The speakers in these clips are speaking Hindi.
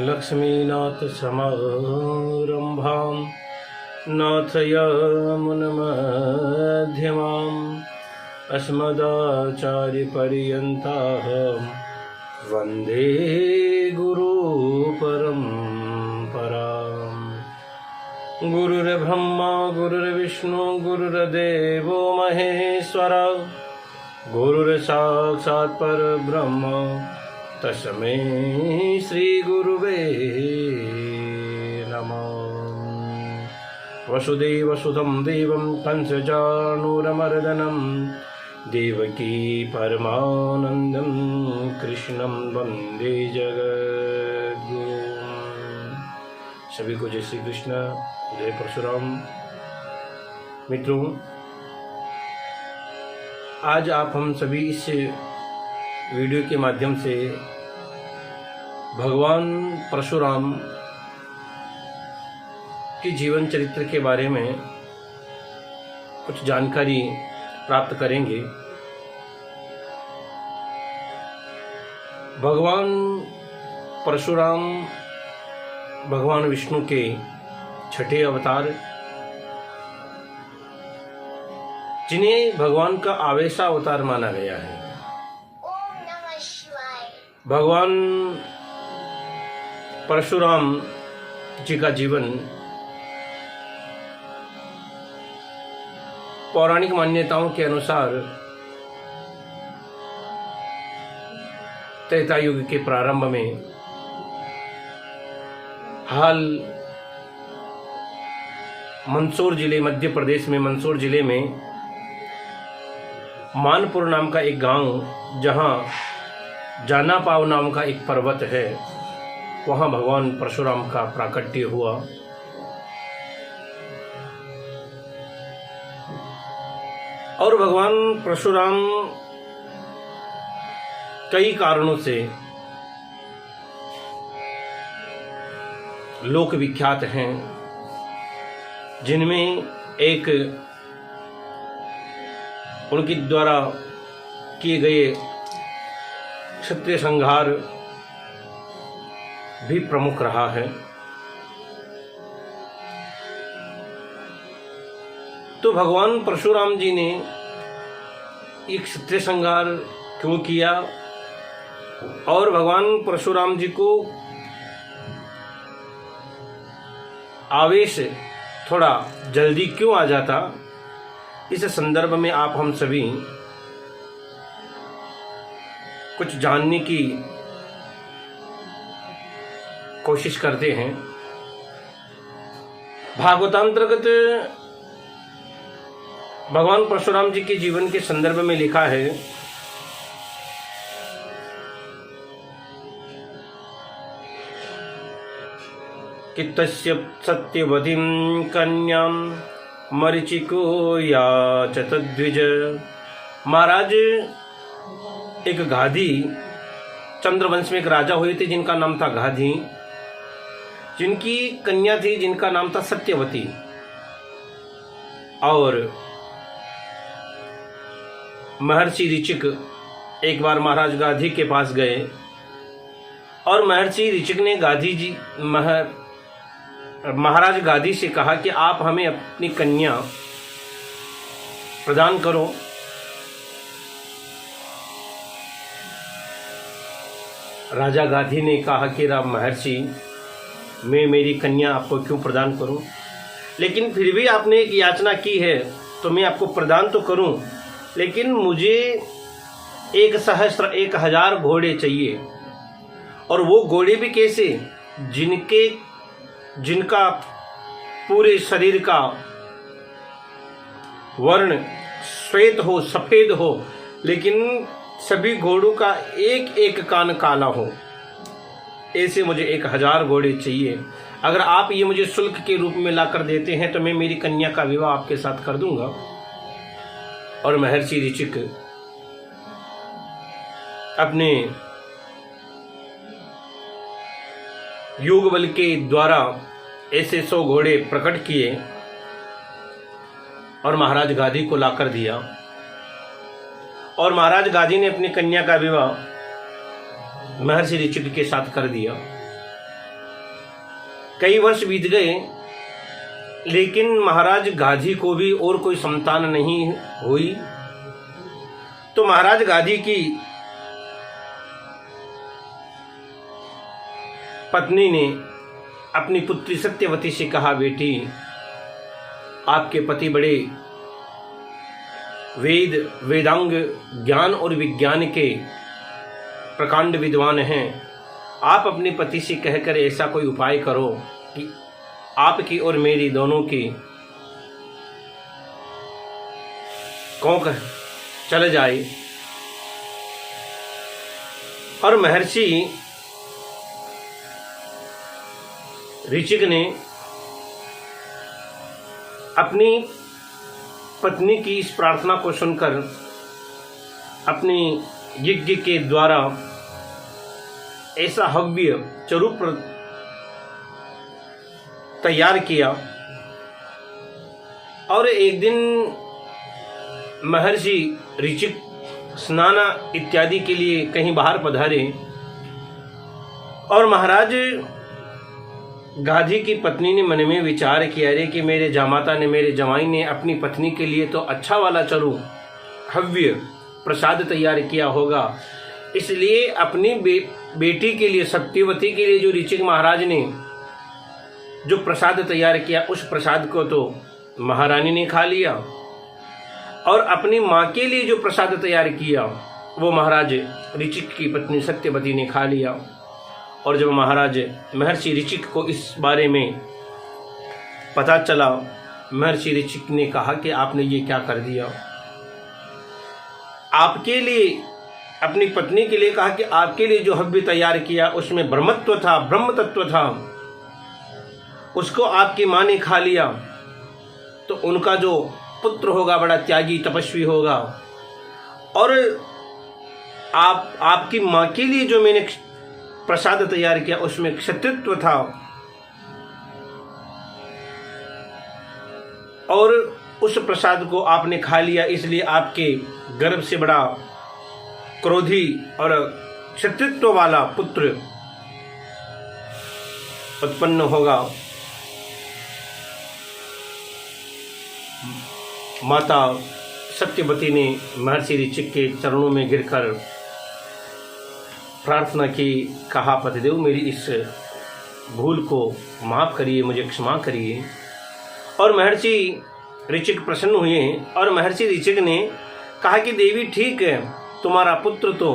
लक्ष्मीनाथ समारंभां नाथयामुनमध्यमाम् अस्मदाचार्यपर्यन्ताः वन्दे गुरुपरम्पराम्। गुरुर्ब्रह्मा गुरुर्विष्णु गुरुर्देवो महेश्वर गुरुर्साक्षात् परब्रह्म तस्मै श्री गुरुवे नमः। वसुदेवसुतं देवं कंसचाणूरमर्दनं देवकी परमानन्दं कृष्णं वन्दे जगद्गुरुं। सभी को जय श्री कृष्ण, जय परशुराम। मित्रों, आज हम सभी इस वीडियो के माध्यम से भगवान परशुराम के जीवन चरित्र के बारे में कुछ जानकारी प्राप्त करेंगे। भगवान परशुराम भगवान विष्णु के छठे अवतार, जिन्हें भगवान का आवेशा अवतार माना गया है। भगवान परशुराम जी का जीवन पौराणिक मान्यताओं के अनुसार त्रेता युग के प्रारंभ में, हाल मंदसौर जिले, मध्य प्रदेश में मंदसौर जिले में मानपुर नाम का एक गांव, जहां जानापाव नाम का एक पर्वत है, वहां भगवान परशुराम का प्राकट्य हुआ। और भगवान परशुराम कई कारणों से लोक विख्यात हैं, जिनमें एक उनके द्वारा किए गए क्षत्रिय संहार भी प्रमुख रहा है। तो भगवान परशुराम जी ने एक क्षत्रिय संहार क्यों किया, और भगवान परशुराम जी को आवेश थोड़ा जल्दी क्यों आ जाता, इस संदर्भ में हम सभी कुछ जानने की कोशिश करते हैं। भागवतांतर्गत भगवान परशुराम जी के जीवन के संदर्भ में लिखा है कि तस्य सत्यवतीं कन्यां मरीचिको याचत द्विज। महाराज, एक गाधी, चंद्रवंश में एक राजा हुए थे जिनका नाम था गाधी, जिनकी कन्या थी जिनका नाम था सत्यवती। और महर्षि ऋचिक एक बार महाराज गाधी के पास गए, और महर्षि ऋचिक ने महाराज गाधी से कहा कि आप हमें अपनी कन्या प्रदान करो। राजा गाधी ने कहा कि राम महर्षि, मैं मेरी कन्या आपको क्यों प्रदान करूं, लेकिन फिर भी आपने एक याचना की है तो मैं आपको प्रदान तो करूं, लेकिन मुझे 1,000 घोड़े चाहिए। और वो घोड़े भी कैसे, जिनका पूरे शरीर का वर्ण श्वेत हो, सफेद हो, लेकिन सभी घोड़ों का एक एक कान काला हो। ऐसे मुझे 1,000 घोड़े चाहिए। अगर आप ये मुझे शुल्क के रूप में लाकर देते हैं तो मैं मेरी कन्या का विवाह आपके साथ कर दूंगा। और महर्षि ऋचिक अपने योग बल के द्वारा ऐसे 100 घोड़े प्रकट किए और महाराज गाधी को लाकर दिया। और महाराज गाधी ने अपनी कन्या का विवाह महर्षि ऋचिक के साथ कर दिया। कई वर्ष बीत गए, लेकिन महाराज गाधी को भी और कोई संतान नहीं हुई। तो महाराज गाधी की पत्नी ने अपनी पुत्री सत्यवती से कहा, बेटी, आपके पति बड़े वेदांग ज्ञान और विज्ञान के प्रकांड विद्वान हैं। आप अपने पति से कहकर ऐसा कोई उपाय करो कि आपकी और मेरी दोनों की कोंक चल जाए। और महर्षि ऋचिक ने अपनी पत्नी की इस प्रार्थना को सुनकर अपनी यज्ञ के द्वारा ऐसा हव्य चरूप तैयार किया। और एक दिन महर्षि ऋचिक स्नान इत्यादि के लिए कहीं बाहर पधारे और महाराज गाधी की पत्नी ने मन में विचार किया, रे कि मेरे जामाता ने, मेरे जवाई ने अपनी पत्नी के लिए तो अच्छा वाला चरू हव्य प्रसाद तैयार किया होगा, इसलिए अपनी बेटी के लिए, सत्यवती के लिए जो ऋचिक महाराज ने जो प्रसाद तैयार किया, उस प्रसाद को तो महारानी ने खा लिया और अपनी माँ के लिए जो प्रसाद तैयार किया वो महाराज ऋचिक की पत्नी सत्यवती ने खा लिया। और जब महाराज महर्षि ऋचिक को इस बारे में पता चला, महर्षि ऋचिक ने कहा कि आपने ये क्या कर दिया। आपके लिए, अपनी पत्नी के लिए कहा कि आपके लिए जो हव्य तैयार किया उसमें ब्रह्मत्व था, ब्रह्म तत्व था, उसको आपकी माँ ने खा लिया, तो उनका जो पुत्र होगा बड़ा त्यागी तपस्वी होगा। और आपकी माँ के लिए जो मैंने प्रसाद तैयार किया उसमें क्षत्रित्व था और उस प्रसाद को आपने खा लिया, इसलिए आपके गर्भ से बड़ा क्रोधी और क्षत्रित्व वाला पुत्र उत्पन्न होगा। माता सत्यवती ने महर्षि ऋचिक के चरणों में गिरकर प्रार्थना की, कहा, पतिदेव मेरी इस भूल को माफ़ करिए, मुझे क्षमा करिए। और महर्षि ऋचिक प्रसन्न हुए और महर्षि ऋचिक ने कहा कि देवी ठीक है, तुम्हारा पुत्र तो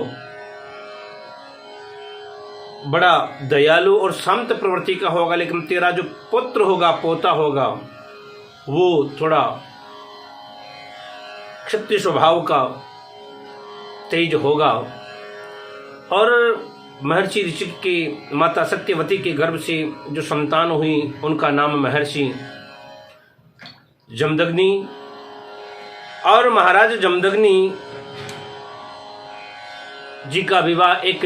बड़ा दयालु और शांत प्रवृत्ति का होगा, लेकिन तेरा जो पुत्र होगा, पोता होगा, वो थोड़ा क्षत्रिय स्वभाव का तेज होगा। और महर्षि ऋचिक की माता सत्यवती के गर्भ से जो संतान हुई उनका नाम महर्षि जमदग्नि। और महाराज जमदग्नि जी का विवाह एक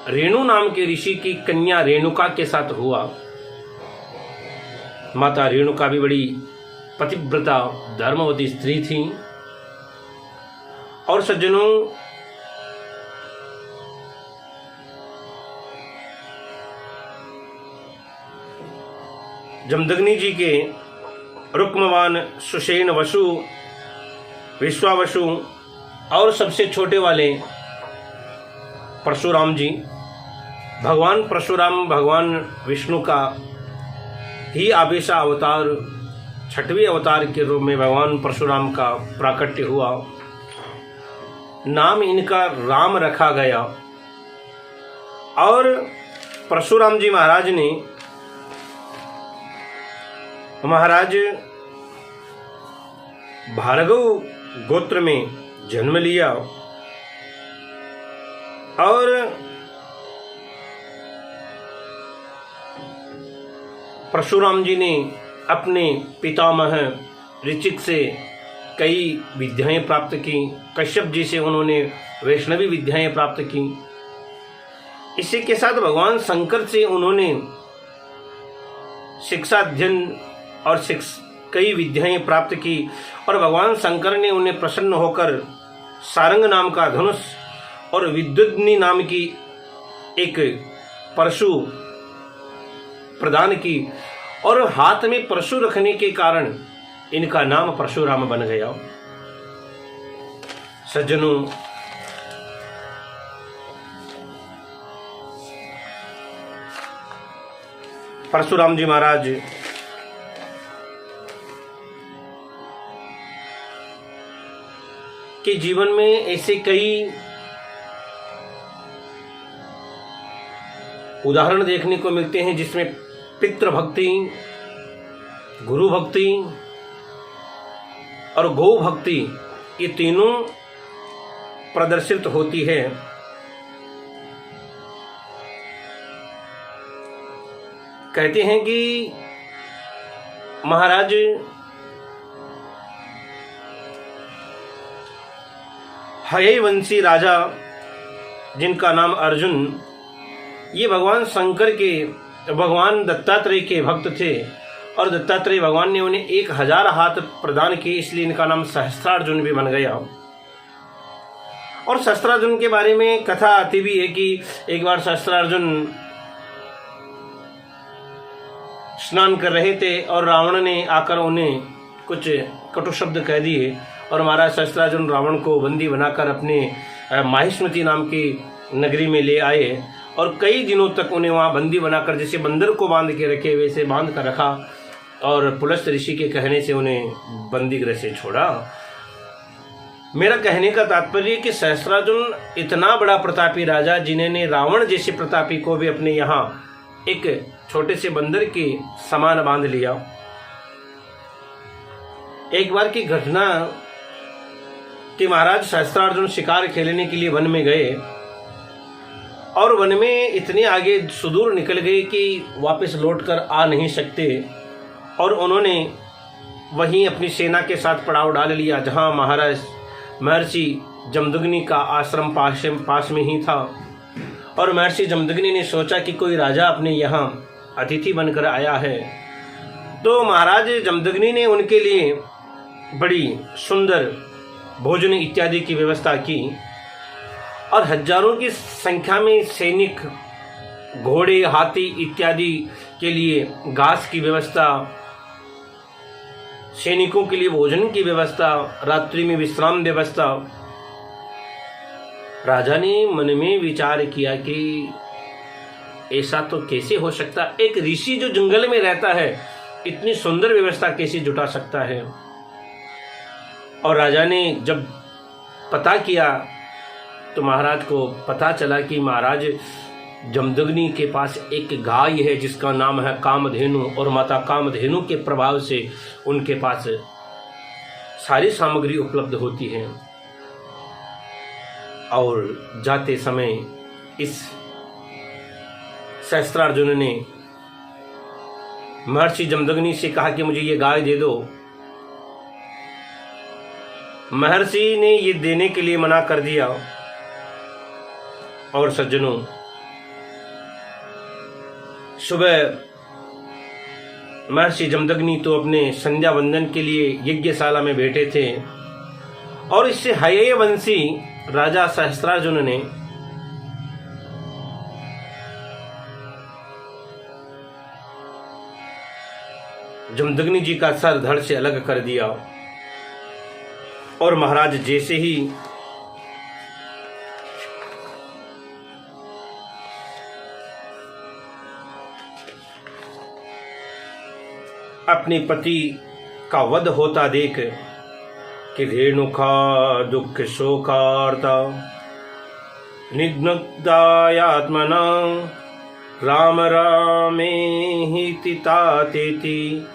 रेणु नाम के ऋषि की कन्या रेणुका के साथ हुआ। माता रेणुका भी बड़ी पतिव्रता धर्मवती स्त्री थी। और सज्जनों, जमदग्नि जी के रुक्मवान, सुषेण वसु, विश्वावसु और सबसे छोटे वाले परशुराम जी, भगवान परशुराम भगवान विष्णु का ही आवेशा अवतार, 6वें अवतार के रूप में भगवान परशुराम का प्राकट्य हुआ। नाम इनका राम रखा गया। और परशुराम जी महाराज ने महाराज भार्गव गोत्र में जन्म लिया और परशुराम जी ने अपने पितामह ऋचिक से कई विद्याएं प्राप्त की। कश्यप जी से उन्होंने वैष्णवी विद्याएं प्राप्त की। इसी के साथ भगवान शंकर से उन्होंने शिक्षा अध्ययन और कई विद्याएं प्राप्त की और भगवान शंकर ने उन्हें प्रसन्न होकर सारंग नाम का धनुष और विद्युद्नी नाम की एक परशु प्रदान की और हाथ में परशु रखने के कारण इनका नाम परशुराम बन गया। सज्जनों, परशुराम जी महाराज के जीवन में ऐसे कई उदाहरण देखने को मिलते हैं जिसमें पितृ भक्ति, गुरु भक्ति और गौ भक्ति ये तीनों प्रदर्शित होती है। कहते हैं कि महाराज हयवंशी राजा जिनका नाम अर्जुन, ये भगवान शंकर के भगवान दत्तात्रेय के भक्त थे और दत्तात्रेय भगवान ने उन्हें 1000 हाथ प्रदान किए, इसलिए इनका नाम सहस्त्रार्जुन भी बन गया। और सहस्त्रार्जुन के बारे में कथा आती भी है कि एक बार सहस्त्रार्जुन स्नान कर रहे थे और रावण ने आकर उन्हें कुछ कटु शब्द कह दिए और महाराज सहस्त्रार्जुन रावण को बंदी बनाकर अपने माहिष्मती नाम की नगरी में ले आए और कई दिनों तक उन्हें वहाँ बंदी बनाकर जैसे बंदर को बांध के रखे वैसे बांध कर रखा और पुलस्त ऋषि के कहने से उन्हें बंदी गृह से छोड़ा। मेरा कहने का तात्पर्य कि सहस्त्रार्जुन इतना बड़ा प्रतापी राजा जिन्होंने रावण जैसे प्रतापी को भी अपने यहाँ एक छोटे से बंदर के समान बांध लिया। एक बार की घटना कि महाराज सहस्त्रार्जुन शिकार खेलने के लिए वन में गए और वन में इतने आगे सुदूर निकल गए कि वापस लौटकर आ नहीं सकते और उन्होंने वहीं अपनी सेना के साथ पड़ाव डाल लिया जहां महाराज महर्षि जमदग्नि का आश्रम पास में ही था। और महर्षि जमदग्नि ने सोचा कि कोई राजा अपने यहाँ अतिथि बनकर आया है, तो महाराज जमदग्नि ने उनके लिए बड़ी सुंदर भोजन इत्यादि की व्यवस्था की और हजारों की संख्या में सैनिक, घोड़े, हाथी इत्यादि के लिए घास की व्यवस्था, सैनिकों के लिए भोजन की व्यवस्था, रात्रि में विश्राम व्यवस्था। राजा ने मन में विचार किया कि ऐसा तो कैसे हो सकता, एक ऋषि जो जंगल में रहता है इतनी सुंदर व्यवस्था कैसे जुटा सकता है। और राजा ने जब पता किया तो महाराज को पता चला कि महाराज जमदग्नि के पास एक गाय है जिसका नाम है कामधेनु और माता कामधेनु के प्रभाव से उनके पास सारी सामग्री उपलब्ध होती है। और जाते समय इस सहस्त्रार्जुन ने महर्षि जमदग्नि से कहा कि मुझे ये गाय दे दो। महर्षि ने ये देने के लिए मना कर दिया। और सज्जनों, सुबह महर्षि जमदग्नि तो अपने संध्या वंदन के लिए यज्ञशाला में बैठे थे और इससे हयवंशी राजा सहस्त्रार्जुन ने जमदग्नि जी का सर धड़ से अलग कर दिया और महाराज जैसे ही अपने पति का वध होता देख कि रेणुका दुख शोकार्ता निघ्नदायात्मना राम रामेहि तातेति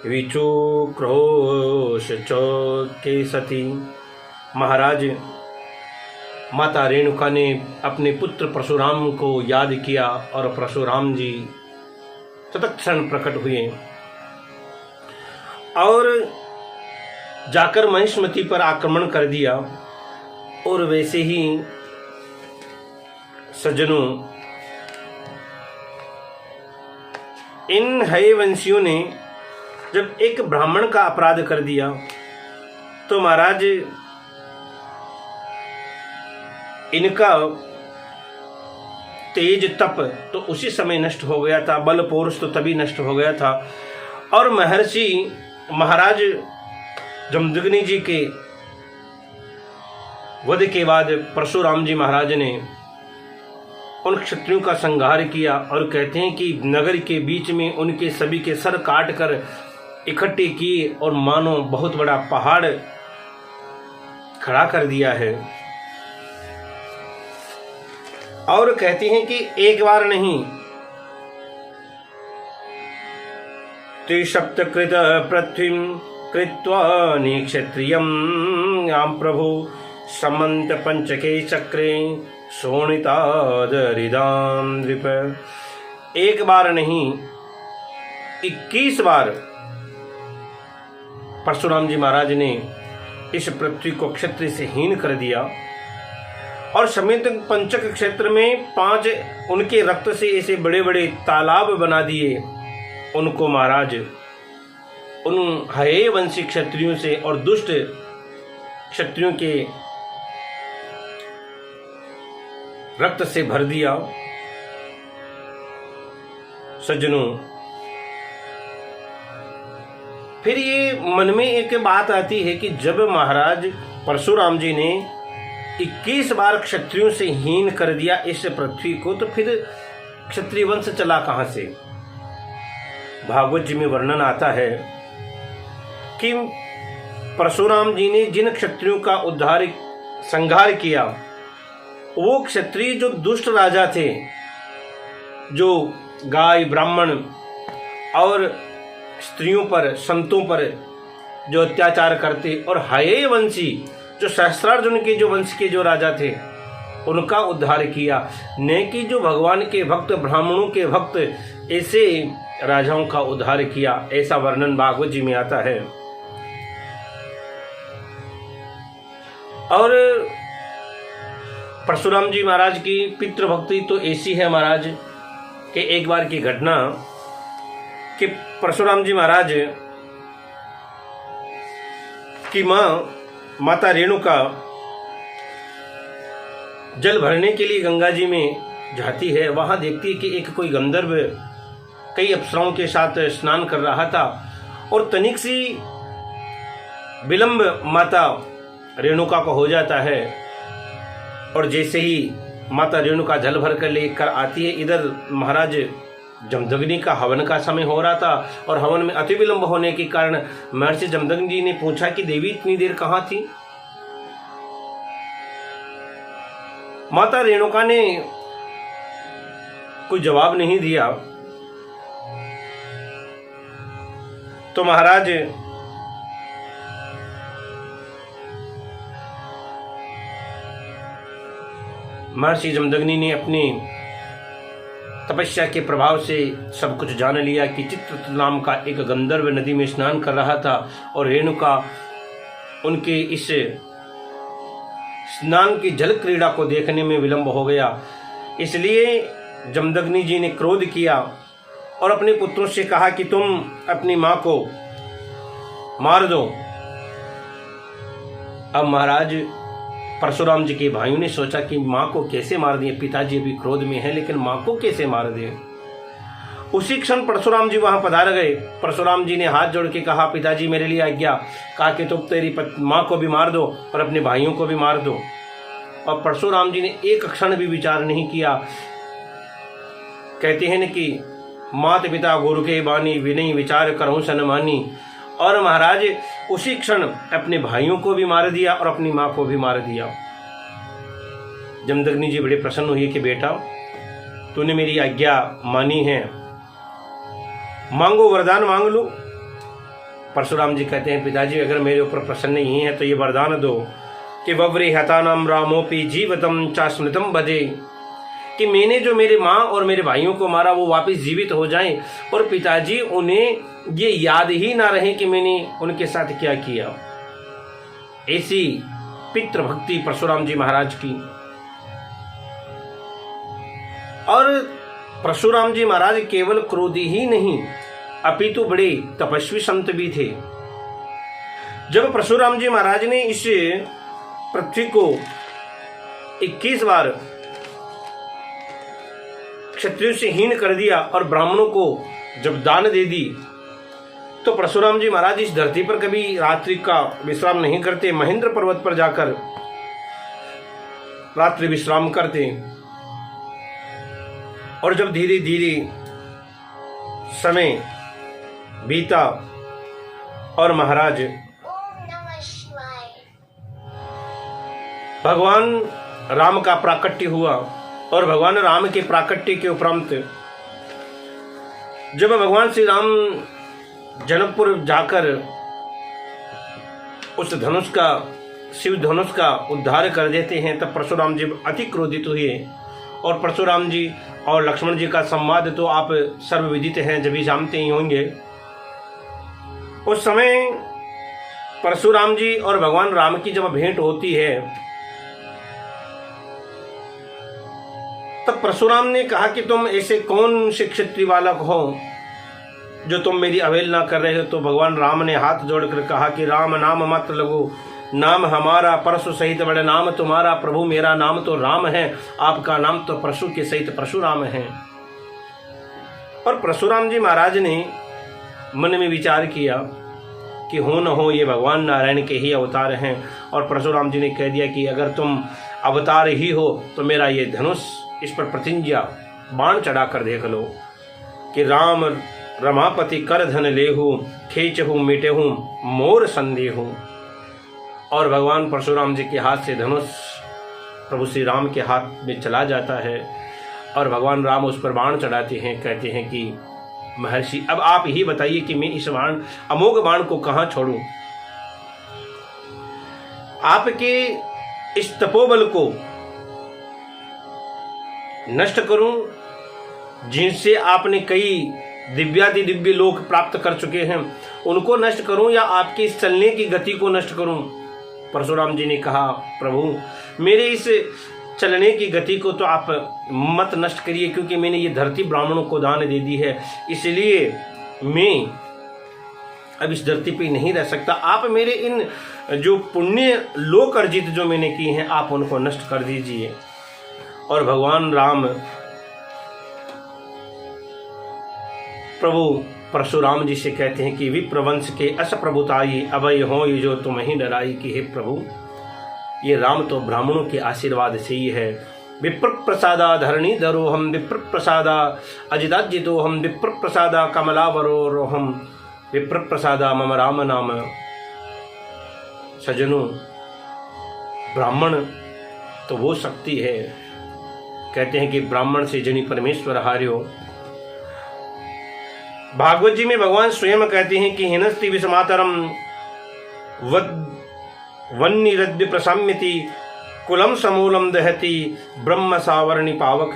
विचुक्रोश चौके सती। महाराज माता रेणुका ने अपने पुत्र परशुराम को याद किया और परशुराम जी तत्क्षण प्रकट हुए और जाकर महिष्मती पर आक्रमण कर दिया। और वैसे ही सज्जनों, इन हयवंशियों ने जब एक ब्राह्मण का अपराध कर दिया तो महाराज इनका तेज तप तो उसी समय नष्ट हो गया था, बल पौरुष तो तभी नष्ट हो गया था। और महर्षि महाराज जमदग्नि जी के वध के बाद परशुराम जी महाराज ने उन क्षत्रियों का संहार किया और कहते हैं कि नगर के बीच में उनके सभी के सर काट कर इकट्ठे किए और मानो बहुत बड़ा पहाड़ खड़ा कर दिया है। और कहते हैं कि एक बार नहीं त्रिसप्तकृत पृथ्वी कृत्वा निक्षत्रियं याम प्रभु समंत पंचके चक्रे शोणितादरिदाम नृप। एक बार नहीं 21 बार परशुराम जी महाराज ने इस पृथ्वी को क्षत्रिय से हीन कर दिया और समेत पंचक क्षेत्र में 5 उनके रक्त से ऐसे बड़े बड़े तालाब बना दिए। उनको महाराज उन हयवंशी क्षत्रियों से और दुष्ट क्षत्रियों के रक्त से भर दिया। सज्जनों, फिर ये मन में एक बात आती है कि जब महाराज परशुराम जी ने 21 बार क्षत्रियों से हीन कर दिया इस पृथ्वी को, तो फिर क्षत्रिय वंश चला कहां से? भागवत जी में वर्णन आता है कि परशुराम जी ने जिन क्षत्रियों का संहार किया वो क्षत्रिय जो दुष्ट राजा थे, जो गाय ब्राह्मण और स्त्रियों पर संतों पर जो अत्याचार करते, और हयवंशी जो सहस्त्रार्जुन के जो वंश के जो राजा थे उनका उद्धार किया, न कि जो भगवान के भक्त ब्राह्मणों के भक्त ऐसे राजाओं का उद्धार किया। ऐसा वर्णन भागवत जी में आता है। और परशुराम जी महाराज की पितृभक्ति तो ऐसी है महाराज कि एक बार की घटना कि परशुराम जी महाराज की माता रेणुका जल भरने के लिए गंगा जी में जाती है। वहां देखती है कि एक कोई गंधर्व कई अप्सराओं के साथ स्नान कर रहा था और तनिक सी विलंब माता रेणुका को हो जाता है। और जैसे ही माता रेणुका जल भर कर लेकर आती है, इधर महाराज जमदग्नि का हवन का समय हो रहा था और हवन में अति विलंब होने के कारण महर्षि जमदग्नि जी ने पूछा कि देवी इतनी देर कहां थी? माता रेणुका ने कोई जवाब नहीं दिया। तो महाराज महर्षि जमदग्नि ने अपनी तपस्या के प्रभाव से सब कुछ जान लिया कि चित्ररथ नाम का एक गंधर्व नदी में स्नान कर रहा था और रेणुका उनके इस स्नान की जल क्रीड़ा को देखने में विलंब हो गया। इसलिए जमदग्नि जी ने क्रोध किया और अपने पुत्रों से कहा कि तुम अपनी मां को मार दो। अब महाराज परशुराम जी के भाइयों ने सोचा कि मां को कैसे मार दिए, पिताजी अभी क्रोध में है लेकिन मां को कैसे मार दे। उसी क्षण परशुराम जी वहां पधार गए। परशुराम जी ने हाथ जोड़ के कहा, पिताजी मेरे लिए आज्ञा। कहा कि तुम तेरी मां को भी मार दो और अपने भाइयों को भी मार दो। और परशुराम जी ने एक क्षण भी विचार नहीं किया। कहते हैं न कि मात पिता गुरु के बानी विनय विचार करहु सनमानी। और महाराज उसी क्षण अपने भाइयों को भी मार दिया और अपनी मां को भी मार दिया। जमदग्नि जी बड़े प्रसन्न हुए कि बेटा तूने मेरी आज्ञा मानी है, मांगो वरदान मांग लो। परशुराम जी कहते हैं, पिताजी अगर मेरे ऊपर प्रसन्न नहीं है तो ये वरदान दो कि वव्रे हतानाम रामोपि जीवतम चा स्मृतम बधे, कि मैंने जो मेरे माँ और मेरे भाइयों को मारा वो वापस जीवित हो जाएं और पिताजी उन्हें ये याद ही ना रहे कि मैंने उनके साथ क्या किया। ऐसी पितृभक्ति परशुराम जी महाराज की। और परशुराम जी महाराज केवल क्रोधी ही नहीं अपितु बड़े तपस्वी संत भी थे। जब परशुराम जी महाराज ने इस पृथ्वी को 21 बार क्षत्रियों से हीन कर दिया और ब्राह्मणों को जब दान दे दी, तो परशुराम जी महाराज इस धरती पर कभी रात्रि का विश्राम नहीं करते, महेंद्र पर्वत पर जाकर रात्रि विश्राम करते। और जब धीरे धीरे समय बीता और महाराज भगवान राम का प्राकट्य हुआ, और भगवान राम के प्राकट्य के उपरांत जब भगवान श्री राम जनकपुर जाकर उस धनुष का, शिव धनुष का उद्धार कर देते हैं, तब परशुराम जी अति क्रोधित हुए। और परशुराम जी और लक्ष्मण जी का संवाद तो आप सर्वविदित हैं, जब भी जानते ही होंगे। उस समय परशुराम जी और भगवान राम की जब भेंट होती है, तब परशुराम ने कहा कि तुम ऐसे कौन से क्षत्रिय बालक हो जो तुम मेरी अवहेलना कर रहे हो। तो भगवान राम ने हाथ जोड़कर कहा कि राम नाम मत लगो, नाम हमारा परशु सहित बड़े नाम तुम्हारा। प्रभु मेरा नाम तो राम है, आपका नाम तो परशु के सहित परशुराम है। और परशुराम जी महाराज ने मन में विचार किया कि हो न हो ये भगवान नारायण के ही अवतार हैं। और परशुराम जी ने कह दिया कि अगर तुम अवतार ही हो तो मेरा ये धनुष, इस पर प्रतिज्ञा बाण चढ़ा कर देख लो कि राम रमापति कर धन लेहू, खेचहू मिटेहू मोर संदेहू। और भगवान परशुराम जी के हाथ से धनुष प्रभु श्री राम के हाथ में चला जाता है, और भगवान राम उस पर बाण चढ़ाते हैं। कहते हैं कि महर्षि अब आप ही बताइए कि मैं इस बाण, अमोघ बाण को कहाँ छोड़ूं। आपके इस तपोबल को नष्ट करूं, जिनसे आपने कई दिव्यादि दिव्य लोक प्राप्त कर चुके हैं, उनको नष्ट करूं, या आपके इस चलने की गति को नष्ट करूं। परशुराम जी ने कहा प्रभु मेरे इस चलने की गति को तो आप मत नष्ट करिए, क्योंकि मैंने ये धरती ब्राह्मणों को दान दे दी है, इसलिए मैं अब इस धरती पे नहीं रह सकता। आप मेरे इन जो पुण्य लोक अर्जित जो मैंने किए हैं, आप उनको नष्ट कर दीजिए। और भगवान राम प्रभु परशुराम जी से कहते हैं कि विप्रवंश के अस प्रभुताई अभय हो ये जो तुम ही डराई, कि हे प्रभु ये राम तो ब्राह्मणों के आशीर्वाद से ही है। विप्र प्रसादा धरणी धरो हम, विप्र प्रसादा अजिताजितो हम, विप्र प्रसादा कमलावरो हम, विप्र प्रसादा मम राम नाम। सजनों, ब्राह्मण तो वो शक्ति है, कहते हैं कि ब्राह्मण से जनी परमेश्वर हार्यो। भागवत जी में भगवान स्वयं कहते हैं कि हिनस्ति विषमातरम वन्निरद्य प्रसाम्यति कुलम समूलम दहति ब्रह्म सावरणी पावक।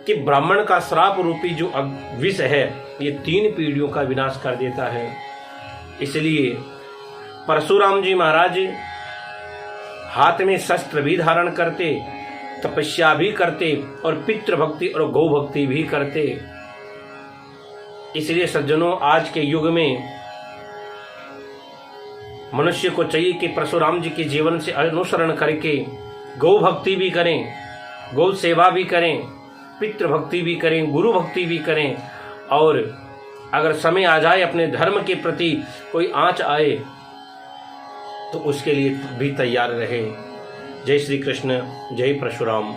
कि ब्राह्मण का श्राप रूपी जो विष है, ये 3 पीढ़ियों का विनाश कर देता है। इसलिए परशुराम जी महाराज हाथ में शस्त्र भी धारण करते, तपस्या भी करते, और पितृभक्ति और गौ भक्ति भी करते। इसलिए सज्जनों, आज के युग में मनुष्य को चाहिए कि परशुराम जी के जीवन से अनुसरण करके गौ भक्ति भी करें, गौ सेवा भी करें, पितृभक्ति भी करें, गुरु भक्ति भी करें, और अगर समय आ जाए अपने धर्म के प्रति कोई आंच आए तो उसके लिए भी तैयार रहे। जय श्री कृष्ण, जय परशुराम।